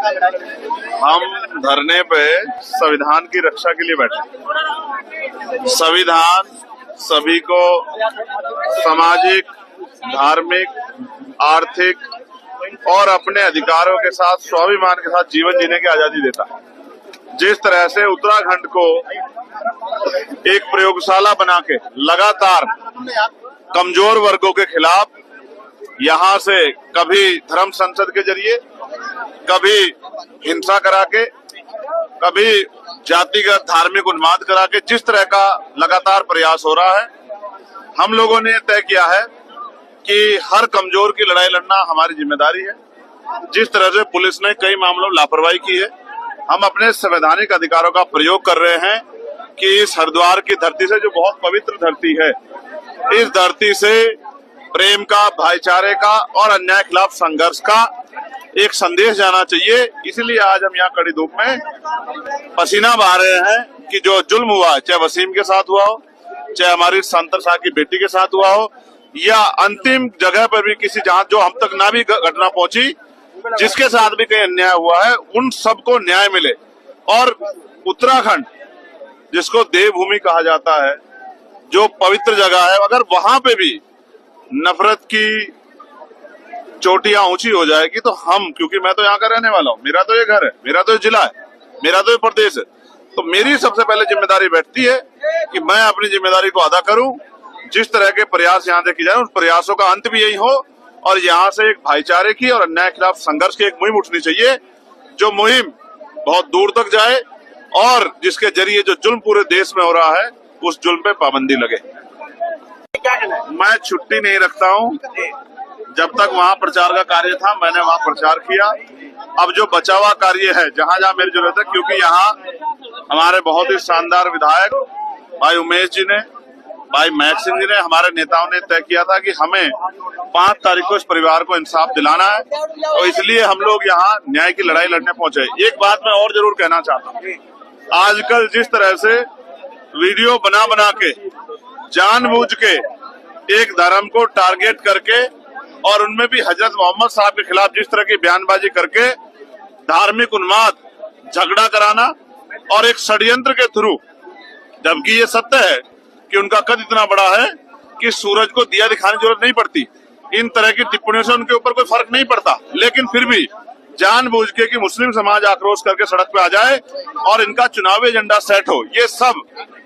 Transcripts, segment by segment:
हम धरने पे संविधान की रक्षा के लिए बैठे। संविधान सभी को सामाजिक, धार्मिक, आर्थिक और अपने अधिकारों के साथ स्वाभिमान के साथ जीवन जीने की आजादी देता है। जिस तरह से उत्तराखंड को एक प्रयोगशाला बना के लगातार कमजोर वर्गों के खिलाफ यहाँ से कभी धर्म संसद के जरिए, कभी हिंसा करा के, कभी जातिगत धार्मिक उन्माद करा के जिस तरह का लगातार प्रयास हो रहा है, हम लोगों ने तय किया है कि हर कमजोर की लड़ाई लड़ना हमारी जिम्मेदारी है। जिस तरह से पुलिस ने कई मामलों में लापरवाही की है, हम अपने संवैधानिक अधिकारों का प्रयोग कर रहे हैं कि इस हरिद्वार की धरती से, जो बहुत पवित्र धरती है, इस धरती से प्रेम का, भाईचारे का और अन्याय के खिलाफ संघर्ष का एक संदेश जाना चाहिए। इसलिए आज हम यहाँ कड़ी धूप में पसीना बहा रहे हैं कि जो जुल्म हुआ, चाहे वसीम के साथ हुआ हो, चाहे हमारी संतर शाह की बेटी के साथ हुआ हो, या अंतिम जगह पर भी किसी जहां जो हम तक ना भी घटना पहुंची, जिसके साथ भी कहीं अन्याय हुआ है, उन सबको न्याय मिले। और उत्तराखंड, जिसको देवभूमि कहा जाता है, जो पवित्र जगह है, अगर वहां पे भी नफरत की चोटियां ऊंची हो जाएगी तो हम, क्योंकि मैं तो यहाँ का रहने वाला हूँ, मेरा तो ये घर है, मेरा तो ये जिला है, मेरा तो ये प्रदेश है, तो मेरी सबसे पहले जिम्मेदारी बैठती है कि मैं अपनी जिम्मेदारी को अदा करूं। जिस तरह के प्रयास यहाँ से किए जाए, उन प्रयासों का अंत भी यही हो और यहाँ से एक भाईचारे की और अन्याय के खिलाफ संघर्ष की एक मुहिम उठनी चाहिए, जो मुहिम बहुत दूर तक जाए और जिसके जरिए जो जुल्म पूरे देश में हो रहा है, उस जुल्म पे पाबंदी लगे। मैं छुट्टी नहीं रखता हूँ। जब तक वहाँ प्रचार का कार्य था, मैंने वहाँ प्रचार किया। अब जो बचा हुआ कार्य है, जहाँ जहाँ मेरी जरूरत है, क्योंकि यहाँ हमारे बहुत ही शानदार विधायक भाई उमेश जी ने, भाई महक सिंह जी ने, हमारे नेताओं ने तय किया था कि हमें 5 तारीख को इस परिवार को इंसाफ दिलाना है, तो इसलिए हम लोग यहाँ न्याय की लड़ाई लड़ने पहुंचे। एक बात मैं और जरूर कहना चाहता हूँ, आजकल जिस तरह से वीडियो बना बना के जानबूझ के एक धर्म को टारगेट करके और उनमें भी हजरत मोहम्मद साहब के खिलाफ जिस तरह की बयानबाजी करके धार्मिक उन्माद, झगड़ा कराना और एक षड्यंत्र के थ्रू, जबकि ये सत्य है कि उनका कद इतना बड़ा है कि सूरज को दिया दिखाने की जरूरत नहीं पड़ती, इन तरह की टिप्पणियों से उनके ऊपर कोई फर्क नहीं पड़ता, लेकिन फिर भी जानबूझ के कि मुस्लिम समाज आक्रोश करके सड़क पे आ जाए और इनका चुनावी एजेंडा सेट हो, ये सब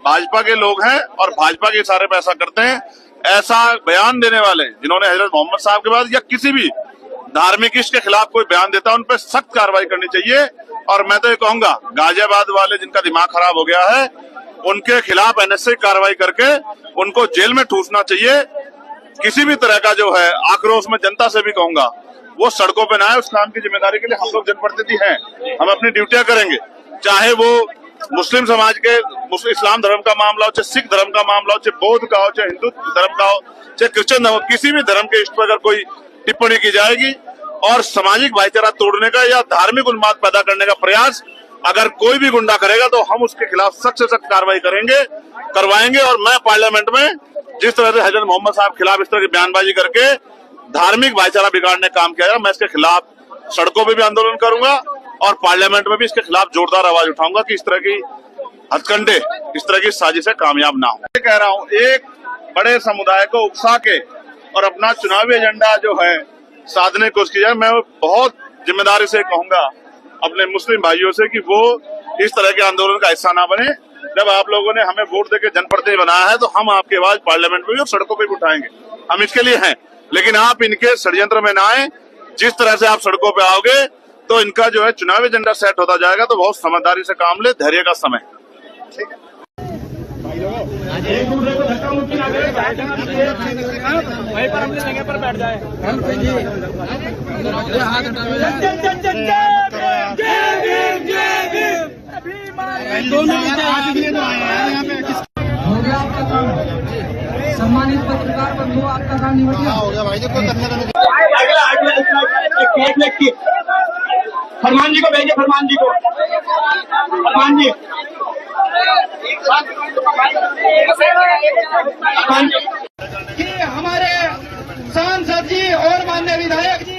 भाजपा के लोग हैं और भाजपा के इशारे पे ऐसा करते हैं। ऐसा बयान देने वाले जिन्होंने हजरत मोहम्मद साहब के बाद या किसी भी धार्मिक इश्क के खिलाफ कोई बयान देता है, उन पर सख्त कार्रवाई करनी चाहिए। और मैं तो ये कहूंगा, गाजियाबाद वाले जिनका दिमाग खराब हो गया है, उनके खिलाफ एनएसए कार्रवाई करके उनको जेल में ठूसना चाहिए। किसी भी तरह का जो है आक्रोश, में जनता से भी कहूंगा, वो सड़कों पे ना आए। उस काम की जिम्मेदारी के लिए हम लोग जनप्रतिनिधि हैं, हम अपनी ड्यूटियां करेंगे, चाहे वो मुस्लिम समाज के इस्लाम धर्म का मामला हो, चाहे सिख धर्म का मामला हो, चाहे बौद्ध का हो, चाहे हिंदू धर्म का हो, चाहे क्रिश्चियन धर्म हो, किसी भी धर्म के इष्ट पर अगर कोई टिप्पणी की जाएगी और सामाजिक भाईचारा तोड़ने का या धार्मिक उन्माद पैदा करने का प्रयास अगर कोई भी गुंडा करेगा, तो हम उसके खिलाफ सख्त से सख्त कार्रवाई करवाएंगे। और मैं पार्लियामेंट में जिस तरह से हजरत मोहम्मद साहब खिलाफ इस तरह की बयानबाजी करके धार्मिक भाईचारा बिगाड़ने का काम किया जाए, मैं इसके खिलाफ सड़कों पे भी आंदोलन करूंगा और पार्लियामेंट में भी इसके खिलाफ जोरदार आवाज उठाऊंगा कि इस तरह की हथकंडे, इस तरह की साजिशें कामयाब ना हो। मैं कह रहा हूँ, एक बड़े समुदाय को उकसा के और अपना चुनावी एजेंडा जो है साधने की कोशिश की जाए। मैं बहुत जिम्मेदारी से कहूंगा अपने मुस्लिम भाइयों से कि वो इस तरह के आंदोलन का हिस्सा ना बने। जब आप लोगों ने हमें वोट देकर जनप्रतिनिधि बनाया है, तो हम आपकी आवाज पार्लियामेंट में भी और सड़कों पर भी उठाएंगे, हम इसके लिए हैं। लेकिन आप इनके षड्यंत्र में ना आए। जिस तरह से आप सड़कों पे आओगे तो इनका जो है चुनावी एजेंडा सेट होता जाएगा, तो बहुत समझदारी से काम ले, धैर्य का समय। ठीक है, एक दूसरे को धक्का मुक्की ना करें, वहीं पर अपनी जगह पर बैठ जाए। सम्मानित पत्रकार बंधु, आपका काम निवड़िया हो गया भाई जी को करने फरमान जी को भेजिए, फरमान जी को, फरमान जी कि हमारे सांसद जी और माननीय विधायक जी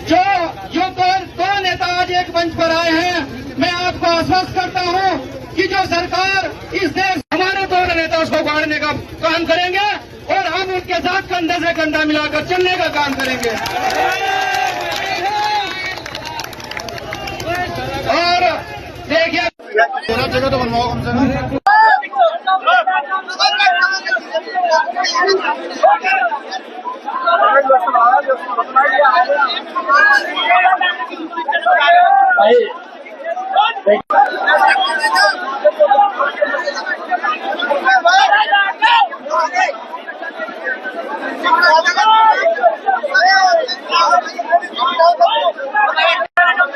जो दो नेता आज एक मंच पर आए हैं, मैं आपको आश्वस्त करता हूं कि जो सरकार इस देश हमारे दोनों नेता उसको गाड़ने का काम करेंगे और हम उनके साथ कंधे से कंधा मिलाकर चलने का काम करेंगे। और देखिए जगह तो बनवाओ कम से कम।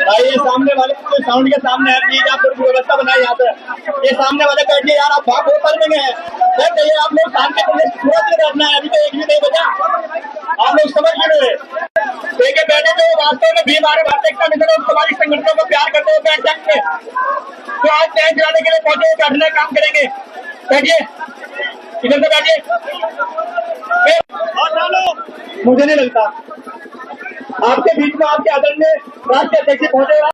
भाई ये सामने वाले साउंड के सामने है, प्लीज आप थोड़ी व्यवस्था बनाए यहाँ पे। ये सामने वाले बैठिए यार, आप भाग बहुत कर में है आप लोग शांति पूरा दिन रखना है। अभी तो एक भी नहीं बचा, आप लोग समझ गए। देखिए बैठे जो वास्तव में भी हमारे भारतीय जनता पार्टी और समाजिक संगठनों को प्यार करते हुए बैठ जाएंगे, तो आज न्याय दिलाने के लिए पहुंचे बैठने का काम करेंगे। बैठिए, इधर से बैठिए। मुझे नहीं लगता आपके बीच में आपके आदरणीय राष्ट्रीय अध्यक्ष पहुंचेगा।